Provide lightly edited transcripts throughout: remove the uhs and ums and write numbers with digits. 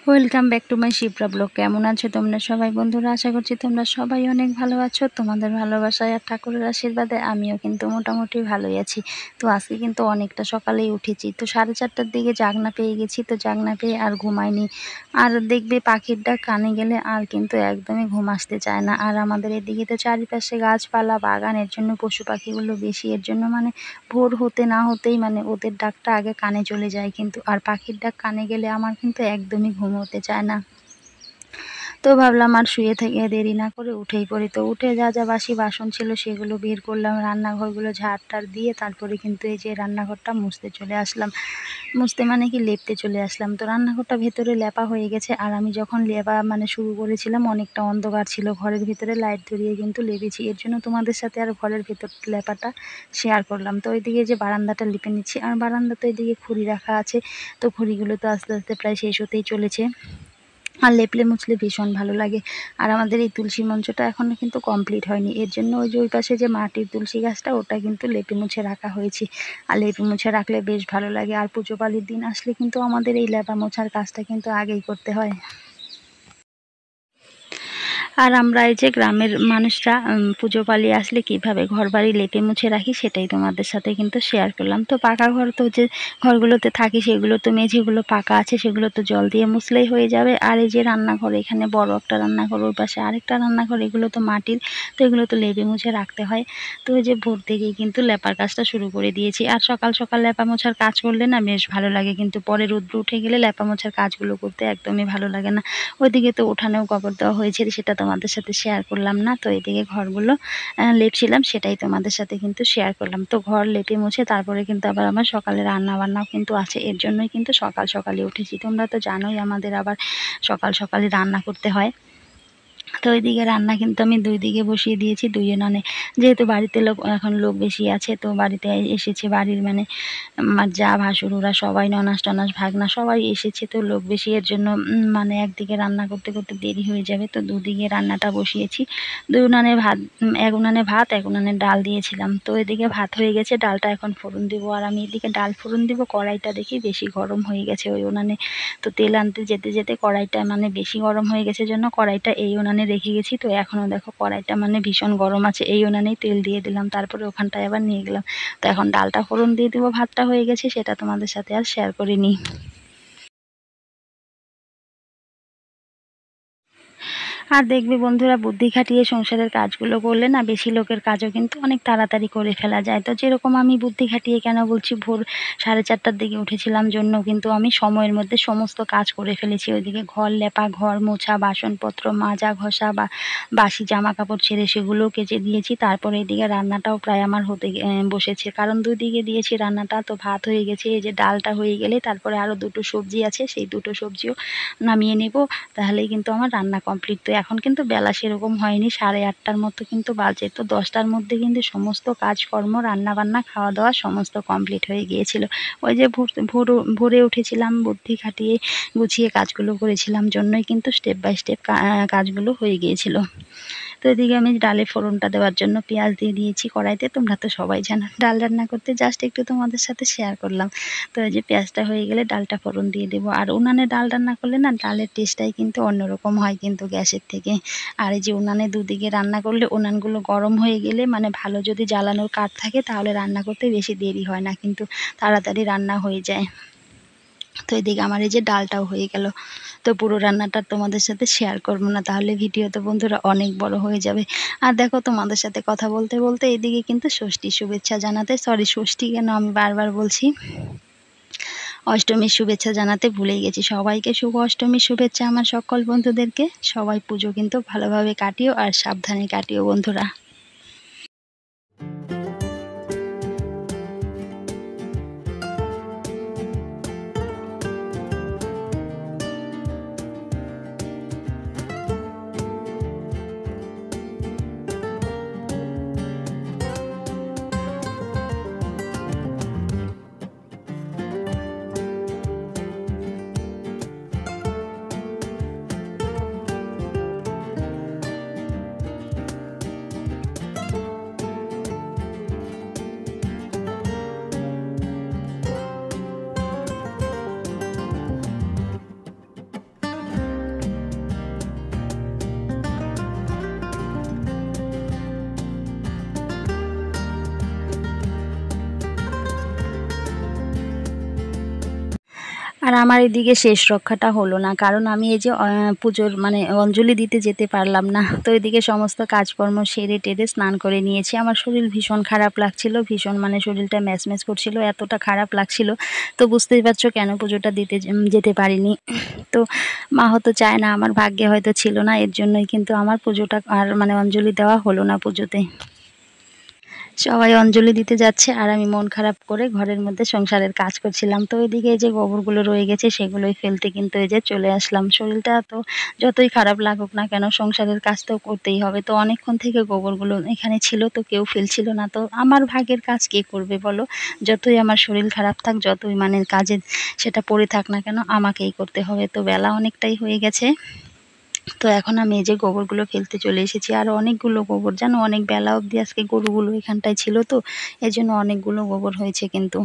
Welcome back to my Shipra blog. কেমন আছো তোমরা সবাই বন্ধুরা? আশা করছি তোমরা সবাই অনেক ভালো আছো। তোমাদের ভালোবাসায় আর ঠাকুরের আশীর্বাদে আমিও কিন্তু মোটামুটি ভালোই আছি। তো আজকে কিন্তু অনেকটা সকালেই উঠেছি, তো 4:30টার দিকে জাগনা পেয়ে গেছি। তো জাগনা পেয়ে আর ঘুমাইনি। আর দেখবে পাখির ডাক কানে গেলে আর কিন্তু একদমই ঘুম আসতে চায় না। আর আমাদের এদিকে তো চারিপাশে গাছপালা বাগান, এর জন্য পশু পাখিগুলো বেশি, এর জন্য ভোর হতে না হতেই ওদের ডাকটা আগে কানে চলে যায়। কিন্তু আর পাখির ডাক কানে গেলে আমার কিন্তু একদমই ঘুম হতে চায় না। তো ভাবলাম আর শুয়ে থেকে দেরি না করে উঠেই পড়ি। তো উঠে যা যা বাসি বাসন ছিল সেগুলো বের করলাম, রান্নাঘরগুলো ঝাড় দিয়ে তারপরে কিন্তু এই যে রান্নাঘরটা মুছতে চলে আসলাম। মুছতে কি লেপতে চলে আসলাম। তো রান্নাঘরটা ভেতরে লেপা হয়ে গেছে। আর আমি যখন লেপা শুরু করেছিলাম অনেকটা অন্ধকার ছিল, ঘরের ভিতরে লাইট ধরিয়ে কিন্তু লেপেছি। এর জন্য তোমাদের সাথে আর ঘরের ভেতর লেপাটা শেয়ার করলাম। তো ওইদিকে যে বারান্দাটা লিপে নিচ্ছি, আর বারান্দাতে ওইদিকে খড়ি রাখা আছে। তো খড়িগুলো তো আস্তে আস্তে প্রায় শেষ হতেই চলেছে। আর লেপলে মুছলে ভীষণ ভালো লাগে। আর আমাদের এই তুলসী মঞ্চটা এখনও কিন্তু কমপ্লিট হয়নি, এর জন্য ওই যে ওই পাশে যে মাটির তুলসী গাছটা ওটা কিন্তু লেপে মুছে রাখা হয়েছে। আর লেপে মুছে রাখলে বেশ ভালো লাগে। আর পুজো পালির দিন আসলে কিন্তু আমাদের এই লেপা মোছার কাজটা কিন্তু আগেই করতে হয়। আর আমরা এই যে গ্রামের মানুষরা পুজো পালিয়ে আসলে কীভাবে ঘর বাড়ি লেপে মুছে রাখি সেটাই তোমাদের সাথে কিন্তু শেয়ার করলাম। তো পাকা ঘর তো যে ঘরগুলোতে থাকি সেগুলো তো মেঝেগুলো পাকা আছে, সেগুলো তো জল দিয়ে মুছলেই হয়ে যাবে। আর এই যে রান্নাঘর, এখানে বড় একটা রান্নাঘর, ওই পাশে আরেকটা রান্নাঘর, এগুলো তো মাটির, তো এগুলো তো লেপে মুছে রাখতে হয়। তো ওই যে ভোর থেকেই কিন্তু লেপার কাজটা শুরু করে দিয়েছি। আর সকাল সকাল লেপা মোছার কাজ করলে না বেশ ভালো লাগে, কিন্তু পরে রৌদ্র উঠে গেলে লেপা মোছার কাজগুলো করতে একদমই ভালো লাগে না। ওইদিকে তো উঠানেও গোবর দেওয়া হয়েছে, সেটা তোমাদের সাথে শেয়ার করলাম না। তো এদিকে ঘরগুলো লেপছিলাম, সেটাই তোমাদের সাথে কিন্তু শেয়ার করলাম। তো ঘর লেপে মুছে তারপরে কিন্তু আবার আমার সকালে রান্না বান্নাও কিন্তু আছে, এর জন্যই কিন্তু সকাল সকালে উঠেছি। তোমরা তো জানোই আমাদের আবার সকাল সকালে রান্না করতে হয়। তো ওইদিকে রান্না কিন্তু আমি দুই দিকে বসিয়ে দিয়েছি, দুই উনানে। যেহেতু বাড়িতে এখন লোক বেশি আছে, তো বাড়িতে এসেছে বাড়ির আমার যা ভাসুর ওরা সবাই, ননাস টনাস ভাগনা সবাই এসেছে। তো লোক বেশি, এর জন্য একদিকে রান্না করতে করতে দেরি হয়ে যাবে। তো দুদিকে রান্নাটা বসিয়েছি। দুই উনানে ভাত, এক উনানে ভাত, এক উনানে ডাল দিয়েছিলাম। তো এদিকে ভাত হয়ে গেছে, ডালটা এখন ফোড়ন দিব। আর আমি এদিকে ডাল ফোড়ন দিব, কড়াইটা দেখি বেশি গরম হয়ে গেছে ওই উনানে। তো তেল আনতে যেতে যেতে কড়াইটা বেশি গরম হয়ে গেছে জন্য কড়াইটা এই উনানে রেখে গেছি। তো এখনও দেখো কড়াইটা ভীষণ গরম আছে। এই উনানেই তেল দিয়ে দিলাম, তারপরে ওখানটায় আবার নিয়ে গেলাম। তো এখন ডালটা ফোড়ন দিয়ে দিব, ভাতটা হয়ে গেছে, সেটা তোমাদের সাথে আর শেয়ার করিনি। আর দেখবে বন্ধুরা, বুদ্ধি খাটিয়ে সংসারের কাজগুলো করলে না বেশি লোকের কাজও কিন্তু অনেক তাড়াতাড়ি করে ফেলা যায়। তো যেরকম আমি বুদ্ধি খাটিয়ে কেন বলছি, ভোর 4:30টার দিকে উঠেছিলাম জন্য কিন্তু আমি সময়ের মধ্যে সমস্ত কাজ করে ফেলেছি। ওইদিকে ঘর লেপা, ঘর মোছা, বাসনপত্র মাজা ঘষা বা বাসি জামা কাপড় ছেড়ে সেগুলোও কেচে দিয়েছি। তারপরে এদিকে রান্নাটাও প্রায় আমার হতে বসেছে, কারণ দুই দিকে দিয়েছি রান্নাটা। তো ভাত হয়ে গেছে, এই যে ডালটা হয়ে গেলে তারপরে আরও দুটো সবজি আছে, সেই দুটো সবজিও নামিয়ে নেব, তাহলেই কিন্তু আমার রান্না কমপ্লিট। তো এখন কিন্তু বেলা সেরকম হয়নি, 8:30টার মতো কিন্তু বাজে। তো 10টার মধ্যে কিন্তু সমস্ত কাজকর্ম, রান্নাবান্না, খাওয়া দাওয়া সমস্ত কমপ্লিট হয়ে গিয়েছিল। ওই যে ভোরে উঠেছিলাম, বুদ্ধি খাটিয়ে গুছিয়ে কাজগুলো করেছিলাম জন্যই কিন্তু স্টেপ বাই স্টেপ কাজগুলো হয়ে গিয়েছিল। তো এদিকে আমি ডালে ফোড়নটা দেওয়ার জন্য পেঁয়াজ দিয়ে দিয়েছি কড়াইতে। তোমরা তো সবাই জানো ডাল রান্না করতে, জাস্ট একটু তোমাদের সাথে শেয়ার করলাম। তো এই যে পেঁয়াজটা হয়ে গেলে ডালটা ফোড়ন দিয়ে দেবো। আর উনানে ডাল রান্না করলে না ডালের টেস্টটাই কিন্তু অন্যরকম হয় কিন্তু গ্যাসের থেকে। আর এই যে উনানে দুদিকে রান্না করলে উনানগুলো গরম হয়ে গেলে ভালো যদি জ্বালানোর কাঠ থাকে তাহলে রান্না করতে বেশি দেরি হয় না, কিন্তু তাড়াতাড়ি রান্না হয়ে যায়। তো এদিকে আমার এই যে ডালটাও হয়ে গেল। তো পুরো রান্নাটা তোমাদের সাথে শেয়ার করবো না, তাহলে ভিডিও তো বন্ধুরা অনেক বড় হয়ে যাবে। আর দেখো তোমাদের সাথে কথা বলতে বলতে এদিকে কিন্তু ষষ্ঠীর শুভেচ্ছা জানাতে, সরি ষষ্ঠী কেন আমি বারবার বলছি, অষ্টমীর শুভেচ্ছা জানাতে ভুলেই গেছি। সবাইকে শুভ অষ্টমীর শুভেচ্ছা আমার সকল বন্ধুদেরকে। সবাই পুজো কিন্তু ভালোভাবে কাটিও আর সাবধানে কাটিও বন্ধুরা। আর আমার এদিকে শেষ রক্ষাটা হলো না, কারণ আমি এই যে পুজোর মানে অঞ্জলি দিতে যেতে পারলাম না। তো এদিকে সমস্ত কাজকর্ম সেরে টেরে স্নান করে নিয়েছি। আমার শরীর ভীষণ খারাপ লাগছিল, ভীষণ মানে শরীরটা ম্যাচম্যাচ করছিল, এতটা খারাপ লাগছিল। তো বুঝতেই পারছো কেন পুজোটা দিতে যেতে পারিনি। তো মা হয়তো চায় না, আমার ভাগ্যে হয়তো ছিল না, এর জন্যই কিন্তু আমার পুজোটা আর মানে অঞ্জলি দেওয়া হলো না পুজোতে। সবাই অঞ্জলি দিতে যাচ্ছে আর আমি মন খারাপ করে ঘরের মধ্যে সংসারের কাজ করছিলাম। তো এদিকে এই যে গোবরগুলো রয়ে গেছে সেগুলোই ফেলতে কিন্তু এই যে চলে আসলাম। শরীরটা তো যতই খারাপ লাগুক না কেন সংসারের কাজ তো করতেই হবে। তো অনেকক্ষণ থেকে গোবরগুলো এখানে ছিল, তো কেউ ফেলছিল না। তো আমার ভাগের কাজ কে করবে বলো? যতই আমার শরীর খারাপ থাক, যতই মানে কাজে সেটা পড়ে থাক না কেন, আমাকেই করতে হবে। তো বেলা অনেকটাই হয়ে গেছে। তো এখন আমি এই যে গোবরগুলো ফেলতে চলে এসেছি। আর অনেকগুলো গোবর, জানো, অনেক বেলা অবধি আজকে গরুগুলো এখানটায় ছিল, তো এজন্য অনেকগুলো গোবর হয়েছে কিন্তু।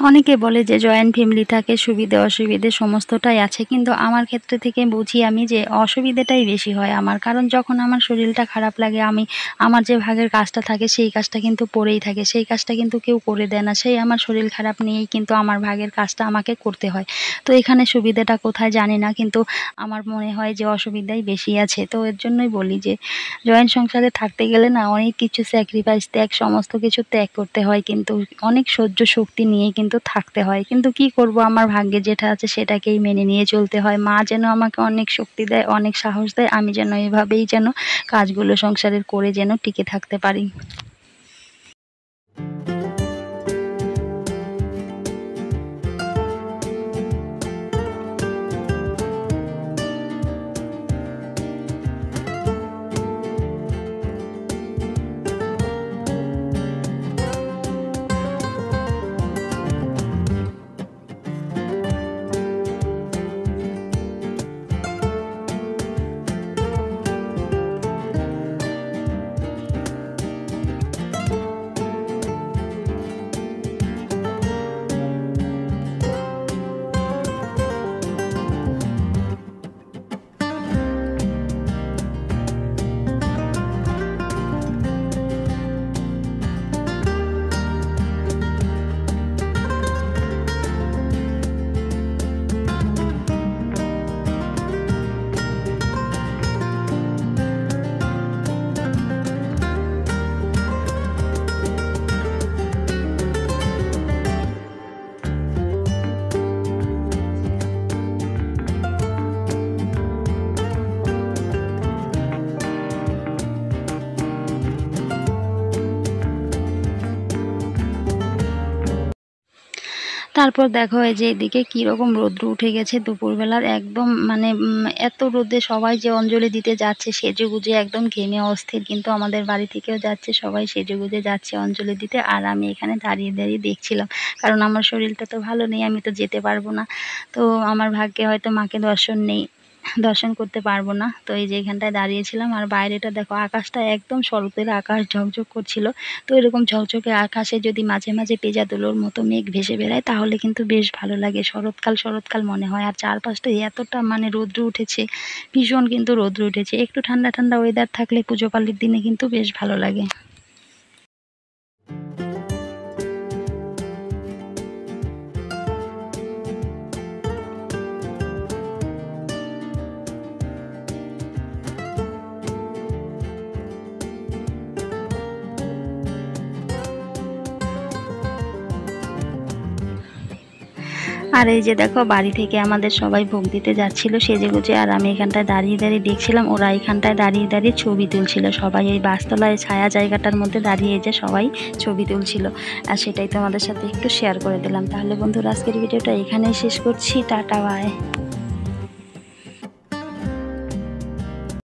অনেকে বলে যে জয়েন্ট ফ্যামিলি থাকে সুবিধে অসুবিধে সমস্তটাই আছে, কিন্তু আমার ক্ষেত্রে থেকে বুঝি আমি যে অসুবিধাটাই বেশি হয় আমার। কারণ যখন আমার শরীরটা খারাপ লাগে, আমি আমার যে ভাগের কাজটা থাকে সেই কাজটা কিন্তু পড়েই থাকে, সেই কাজটা কিন্তু কেউ করে দেয় না। সেই আমার শরীর খারাপ নিয়েই কিন্তু আমার ভাগের কাজটা আমাকে করতে হয়। তো এখানে সুবিধাটা কোথায় জানি না, কিন্তু আমার মনে হয় যে অসুবিধাই বেশি আছে। তো এর জন্যই বলি যে জয়েন্ট সংসারে থাকতে গেলে না অনেক কিছু স্যাক্রিফাইস, ত্যাগ, সমস্ত কিছু ত্যাগ করতে হয়, কিন্তু অনেক সহ্য শক্তি নিয়ে কিন্তু থাকতে হয়। কিন্তু কি করব, আমার ভাগ্যে যেটা আছে সেটাকেই মেনে নিয়ে চলতে হয়। মা যেন আমাকে অনেক শক্তি দেয়, অনেক সাহস দেয়, আমি যেন এভাবেই যেন কাজগুলো সংসারের করে যেন টিকে থাকতে পারি। তারপর দেখো এই যে এদিকে কীরকম রৌদ্র উঠে গেছে দুপুরবেলার, একদম মানে এত রোদে সবাই যে অঞ্জলি দিতে যাচ্ছে সেজেগুজে একদম ঘেমে অস্থির, কিন্তু আমাদের বাড়ি থেকেও যাচ্ছে, সবাই সেজেগুজে যাচ্ছে অঞ্জলি দিতে। আর আমি এখানে দাঁড়িয়ে দাঁড়িয়ে দেখছিলাম, কারণ আমার শরীরটা তো ভালো নেই, আমি তো যেতে পারবো না। তো আমার ভাগ্যে হয়তো মাকে দর্শন করতে পারবো না। তো এই যে এখানটায় দাঁড়িয়েছিলাম, আর বাইরেটা দেখো, আকাশটা একদম শরতের আকাশ, ঝকঝক করছিল। তো এরকম ঝকঝকে আকাশে যদি মাঝে মাঝে পেঁজা তুলোর মতো মেঘ ভেসে বেড়ায় তাহলে কিন্তু বেশ ভালো লাগে, শরৎকাল শরৎকাল মনে হয়। আর চারপাশটা এতটা মানে রৌদ্র উঠেছে, ভীষণ কিন্তু রৌদ্র উঠেছে। একটু ঠান্ডা ঠান্ডা ওয়েদার থাকলে পুজো পালির দিনে কিন্তু বেশ ভালো লাগে। আর এই যে দেখো বাড়ি থেকে আমাদের সবাই ভোগ দিতে যাচ্ছিল সেজেগুজে, আর আমি এখানটায় দাঁড়িয়ে দাঁড়িয়ে দেখছিলাম, ওরা এখানটায় দাঁড়িয়ে দাঁড়িয়ে ছবি তুলছিল। সবাই এই বাসতলায় ছায়া জায়গাটার মধ্যে দাঁড়িয়ে যে সবাই ছবি তুলছিল, আর সেটাই তোমাদের সাথে একটু শেয়ার করে দিলাম। তাহলে বন্ধুরা আজকের ভিডিওটা এখানেই শেষ করছি, টাটা বাই।